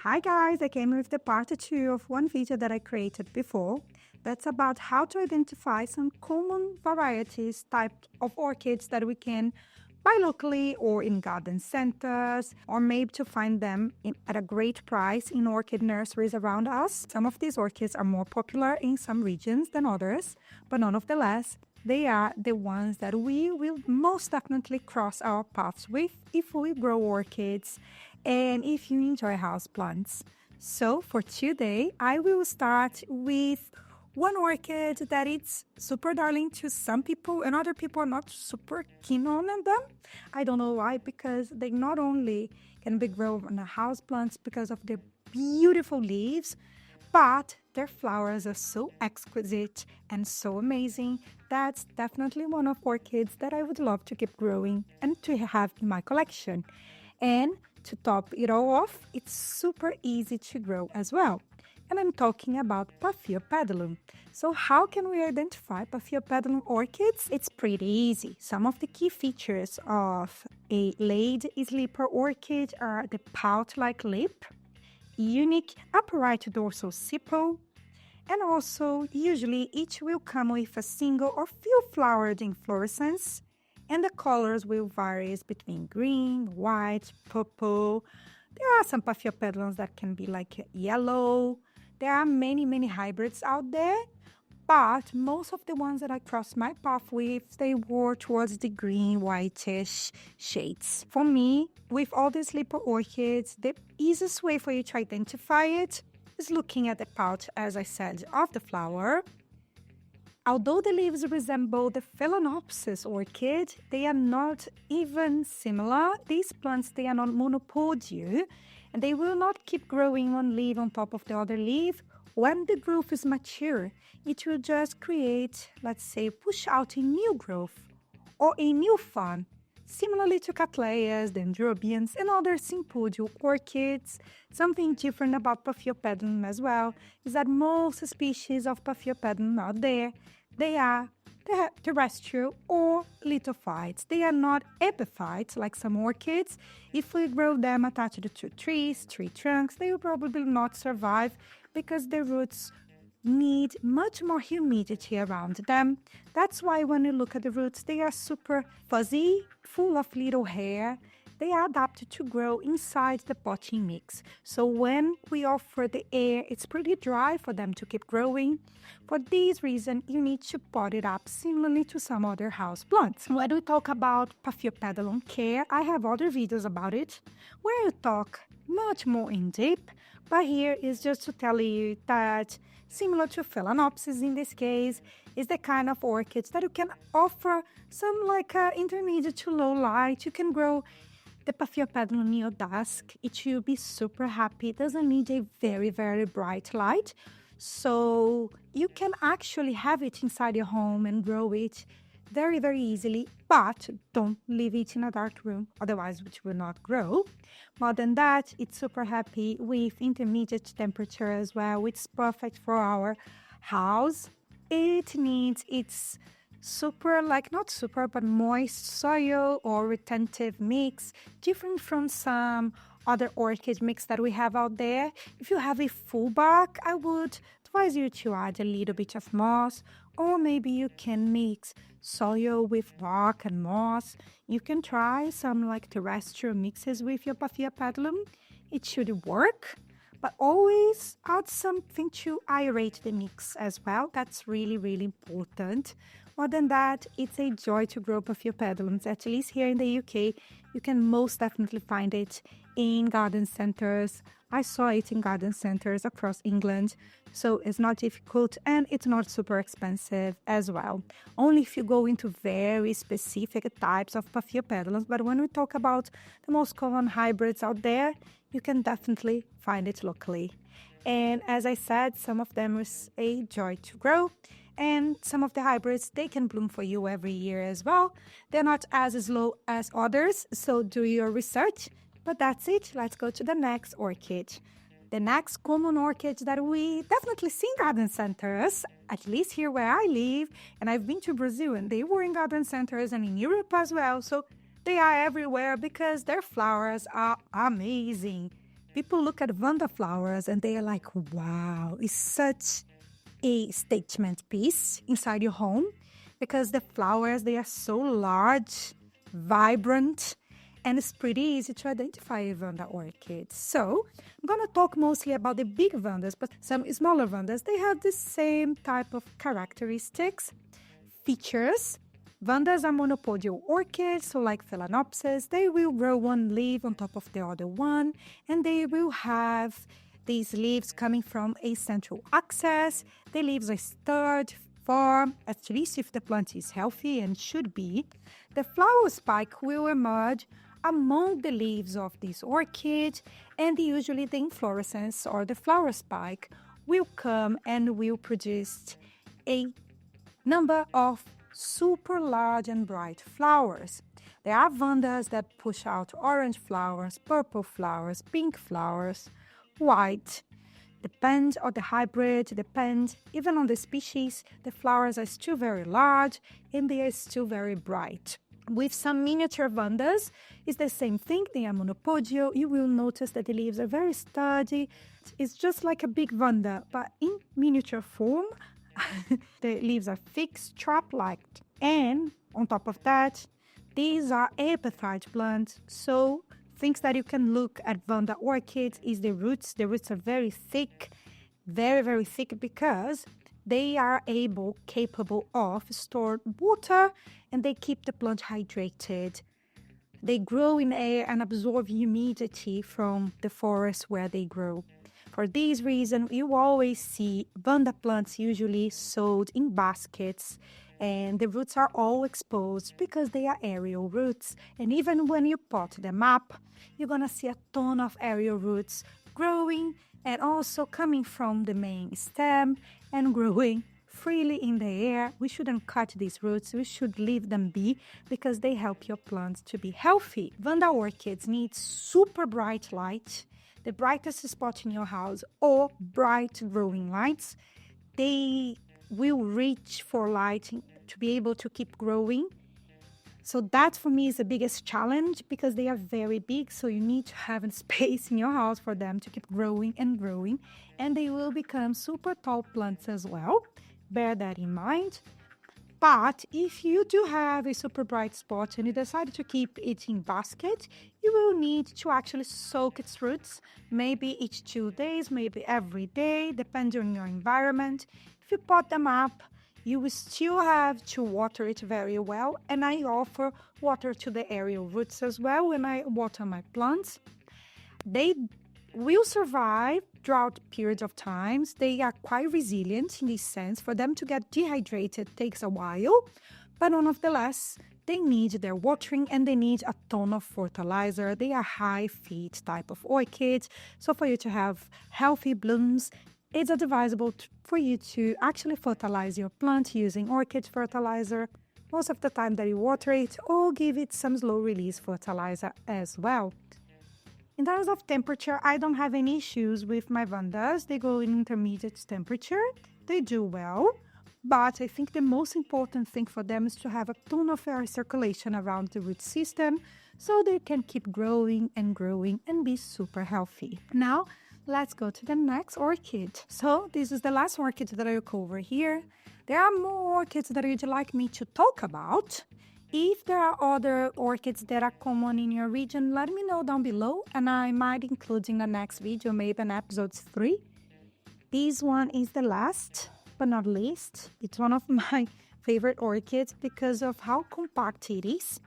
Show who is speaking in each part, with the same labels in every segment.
Speaker 1: Hi guys, I came with the part 2 of one video that I created before. That's about how to identify some common varieties type of orchids that we can buy locally or in garden centers, or maybe to find them at a great price in orchid nurseries around us. Some of these orchids are more popular in some regions than others, but nonetheless, they are the ones that we will most definitely cross our paths with if we grow orchids and if you enjoy houseplants. So for today, I will start with one orchid that it's super darling to some people and other people are not super keen on them. I don't know why, because they not only can be grown on a houseplants because of their beautiful leaves, but their flowers are so exquisite and so amazing. That's definitely one of orchids that I would love to keep growing and to have in my collection. And to top it all off, it's super easy to grow as well. And I'm talking about Paphiopedilum. So how can we identify Paphiopedilum orchids? It's pretty easy. Some of the key features of a laid sleeper orchid are the pout-like lip, unique upright dorsal sepal, and also usually each will come with a single or few flowered inflorescence, and the colors will vary between green, white, purple. There are some Paphiopedilums that can be like yellow. There are many hybrids out there, but most of the ones that I crossed my path with, they were towards the green, whitish shades. For me, with all these sleeper orchids, the easiest way for you to identify it is looking at the pouch, as I said, of the flower. Although the leaves resemble the Phalaenopsis orchid, they are not even similar. These plants, they are not monopodial, and they will not keep growing one leaf on top of the other leaf. When the growth is mature, it will just create, let's say, push out a new growth or a new fern. Similarly to Cattleyas, Dendrobiums, and other sympodial orchids, something different about Paphiopedilum as well is that most species of Paphiopedilum out there, they are terrestrial or lithophytes. They are not epiphytes like some orchids. If we grow them attached to trees, tree trunks, they will probably not survive because the roots need much more humidity around them. That's why when you look at the roots, they are super fuzzy, full of little hair. They are adapted to grow inside the potting mix. So when we offer the air, it's pretty dry for them to keep growing. For this reason, you need to pot it up similarly to some other house plants. When we talk about Paphiopedilum care, I have other videos about it where you talk much more in depth. But here is just to tell you that similar to Phalaenopsis in this case, is the kind of orchids that you can offer some like intermediate to low light. You can grow the Paphiopedilum near dusk. It will be super happy. It doesn't need a very bright light. So you can actually have it inside your home and grow it very easily, but don't leave it in a dark room, otherwise it will not grow. More than that, it's super happy with intermediate temperature as well. It's perfect for our house. It needs its super, like not super, but moist soil or retentive mix, different from some other orchid mix that we have out there. If you have a full bark, I would advise you to add a little bit of moss, or maybe you can mix soil with bark and moss. You can try some like terrestrial mixes with your Paphiopedilum. It should work, but always add something to aerate the mix as well. That's really important. More than that, it's a joy to grow Paphiopedilums. At least here in the UK, you can most definitely find it in garden centers. I saw it in garden centers across England, so it's not difficult and it's not super expensive as well. Only if you go into very specific types of Paphiopedilums, but when we talk about the most common hybrids out there, you can definitely find it locally. And as I said, some of them is a joy to grow. And some of the hybrids, they can bloom for you every year as well. They're not as slow as others, so do your research. But that's it. Let's go to the next orchid. The next common orchid that we definitely see in garden centers, at least here where I live, and I've been to Brazil and they were in garden centers and in Europe as well. So they are everywhere because their flowers are amazing. People look at Vanda flowers and they are like, wow, it's such a statement piece inside your home because the flowers, they are so large, vibrant, and it's pretty easy to identify a Vanda orchid. So I'm going to talk mostly about the big Vandas, but some smaller Vandas, they have the same type of characteristics, features. Vandas are monopodial orchids, so like Phalaenopsis, they will grow one leaf on top of the other one, and they will have these leaves coming from a central axis. The leaves are stirred, form, at least if the plant is healthy and should be. The flower spike will emerge among the leaves of this orchid, and usually the inflorescence or the flower spike will come and will produce a number of super large and bright flowers. There are Vandas that push out orange flowers, purple flowers, pink flowers, white. Depends on the hybrid, depends even on the species. The flowers are still very large and they are still very bright. With some miniature Vandas, it's the same thing. They are monopodial. You will notice that the leaves are very sturdy. It's just like a big Vanda, but in miniature form. The leaves are thick, strap-like. And on top of that, these are epiphyte plants. So things that you can look at Vanda orchids is the roots. The roots are very thick, very, very thick because they are capable of stored water and they keep the plant hydrated. They grow in air and absorb humidity from the forest where they grow. For this reason, you always see Vanda plants usually sold in baskets, and the roots are all exposed because they are aerial roots. And even when you pot them up, you're going to see a ton of aerial roots growing and also coming from the main stem and growing freely in the air. We shouldn't cut these roots. We should leave them be because they help your plants to be healthy. Vanda orchids need super bright light, the brightest spot in your house, or bright growing lights. They will reach for light to be able to keep growing. So that for me is the biggest challenge because they are very big. So you need to have a space in your house for them to keep growing and growing. And they will become super tall plants as well. Bear that in mind. But if you do have a super bright spot and you decide to keep it in basket, you will need to actually soak its roots, maybe each 2 days, maybe every day, depending on your environment. If you pot them up, you will still have to water it very well. And I offer water to the aerial roots as well when I water my plants. They will survive drought periods of times. They are quite resilient in this sense. For them to get dehydrated takes a while, but nonetheless, they need their watering and they need a ton of fertilizer. They are high feed type of orchids. So for you to have healthy blooms, it's advisable for you to actually fertilize your plant using orchid fertilizer most of the time that you water it, or give it some slow release fertilizer as well. In terms of temperature, I don't have any issues with my Vandas. They go in intermediate temperature. They do well. But I think the most important thing for them is to have a ton of air circulation around the root system so they can keep growing and be super healthy. Now, let's go to the next orchid. So this is the last orchid that I will cover here. There are more orchids that you'd like me to talk about. If there are other orchids that are common in your region, let me know down below and I might include in the next video, maybe in episode 3. This one is the last but not least. It's one of my favorite orchids because of how compact it is.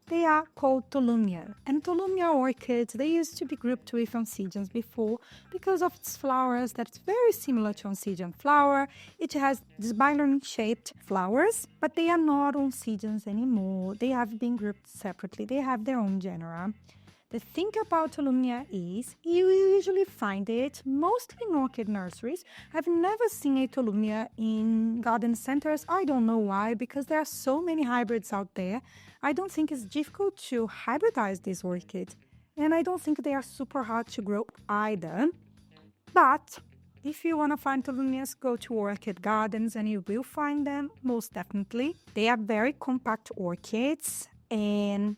Speaker 1: They are called Tolumnia. And Tolumnia orchids, they used to be grouped with Oncidiums before because of its flowers that's very similar to Oncidium flower. It has these bilory-shaped flowers, but they are not Oncidiums anymore. They have been grouped separately. They have their own genera. The thing about Tolumnia is you usually find it mostly in orchid nurseries. I've never seen a Tolumnia in garden centers. I don't know why, because there are so many hybrids out there. I don't think it's difficult to hybridize this orchid. And I don't think they are super hard to grow either. But if you want to find Tolumnias, go to orchid gardens and you will find them, most definitely. They are very compact orchids and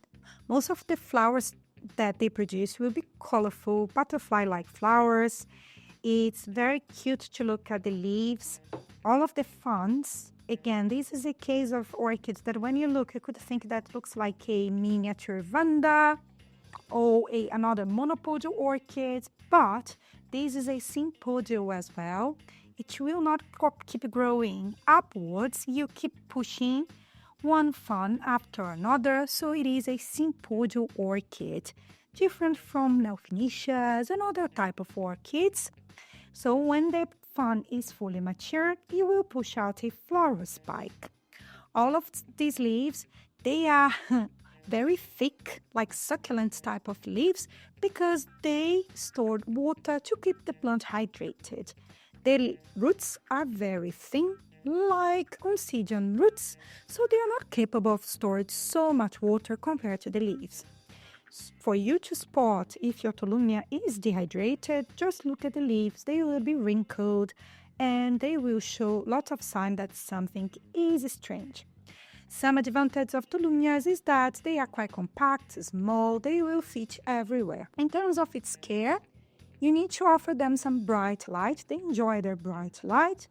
Speaker 1: most of the flowers that they produce will be colorful, butterfly-like flowers. It's very cute to look at the leaves. All of the fronds. Again, this is a case of orchids that when you look, you could think that looks like a miniature vanda or another monopodial orchid, but this is a sympodial as well. It will not keep growing upwards. You keep pushing one frond after another, so it is a sympodial orchid, different from Nelphinicias and other type of orchids. So when the frond is fully mature, you will push out a floral spike. All of these leaves, they are very thick, like succulent type of leaves, because they stored water to keep the plant hydrated. Their roots are very thin, like Oncidian roots, so they are not capable of storing so much water compared to the leaves. For you to spot if your Tolumnia is dehydrated, just look at the leaves. They will be wrinkled and they will show lots of signs that something is strange. Some advantage of Tolumnias is that they are quite compact, small, they will fit everywhere. In terms of its care, you need to offer them some bright light. They enjoy their bright light.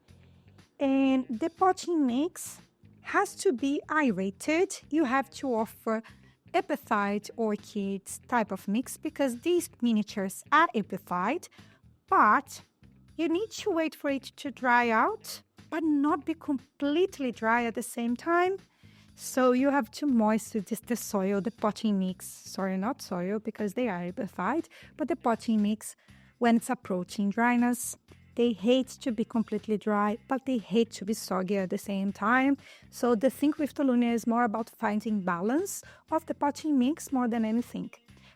Speaker 1: And the potting mix has to be aerated. You have to offer epiphyte orchids type of mix because these miniatures are epiphyte, but you need to wait for it to dry out, but not be completely dry at the same time. So you have to moisten the soil, the potting mix. Sorry, not soil, because they are epiphyte, but the potting mix when it's approaching dryness. They hate to be completely dry, but they hate to be soggy at the same time. So the thing with Tolumnia is more about finding balance of the potting mix more than anything.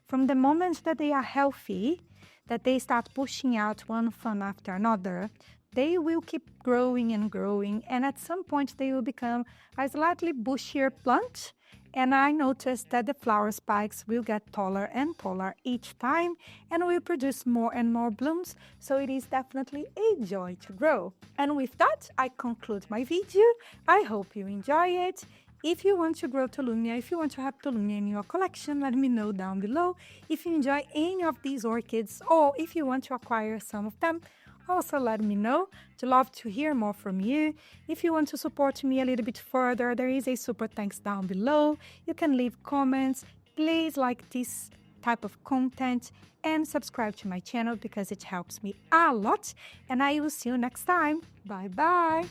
Speaker 1: From the moment that they are healthy, that they start pushing out one frond after another, they will keep growing and growing, and at some point they will become a slightly bushier plant. And I noticed that the flower spikes will get taller and taller each time and will produce more and more blooms, so it is definitely a joy to grow. And with that, I conclude my video. I hope you enjoy it. If you want to grow Tolumnia, if you want to have Tolumnia in your collection, let me know down below. If you enjoy any of these orchids or if you want to acquire some of them, also let me know. I'd love to hear more from you. If you want to support me a little bit further, there is a super thanks down below. You can leave comments. Please like this type of content and subscribe to my channel because it helps me a lot. And I will see you next time. Bye bye.